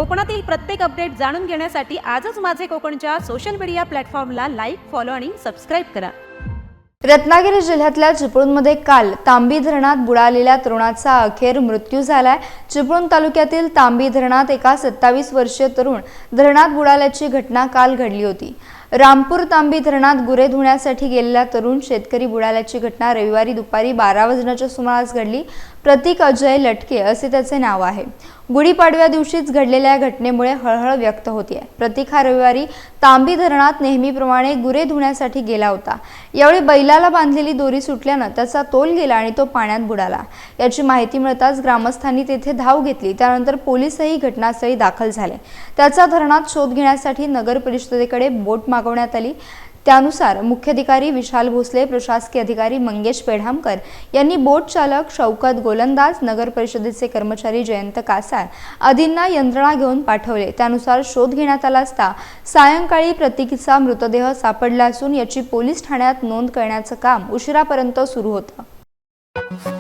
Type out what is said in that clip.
कोकणातील प्रत्येक अपडेट जाणून घेण्यासाठी आजच माझे कोकणच्या सोशल मीडिया प्लॅटफॉर्मला लाईक, फॉलो आणि सबस्क्राईब करा। रत्नागिरी जिल्ह्यातल्या चिपळूणमध्ये काल तांबी धरणात बुडालेल्या तरुणाचा अखेर मृत्यू झालाय। चिपळूण तालुक्यातील तांबी धरणात एका 27 वर्षीय तरुण धरणात बुडाल्याची घटना काल घडली होती। रामपूर तांबी धरणात गुरे धुण्यासाठी गेलेला तरुण शेतकरी बुडाल्याची घटना रविवारी दुपारी 12 वाजण्याच्या सुमारास घडली। प्रतीक अजय लटके असे त्याचे नाव आहे। गुढीपाडव्या दिवशीच घडलेल्या घटनेमुळे हळहळ व्यक्त होते। प्रतीक हा रविवारी तांबी धरणात नेहमीप्रमाणे गुरे धुण्यासाठी गेला होता। यावेळी बैलाला बांधलेली दोरी सुटल्याने त्याचा तोल गेला आणि तो पाण्यात बुडाला। याची माहिती मिळताच ग्रामस्थांनी तेथे धाव घेतली। त्यानंतर पोलिसही घटनास्थळी दाखल झाले। त्याचा धरणात शोध घेण्यासाठी नगर परिषदेकडे बोट मागवण्यात आली। त्यानुसार मुख्याधिकारी विशाल भोसले, प्रशासकीय अधिकारी मंगेश पेढामकर यांनी बोट चालक शौकत गोलंदाज, नगर परिषदेचे कर्मचारी जयंत कासार आदींना यंत्रणा घेऊन पाठवले। त्यानुसार शोध घेण्यात आला असता सायंकाळी प्रतीकचा मृतदेह सापडला असून याची पोलीस ठाण्यात नोंद करण्याचे काम उशिरापर्यंत सुरू होते।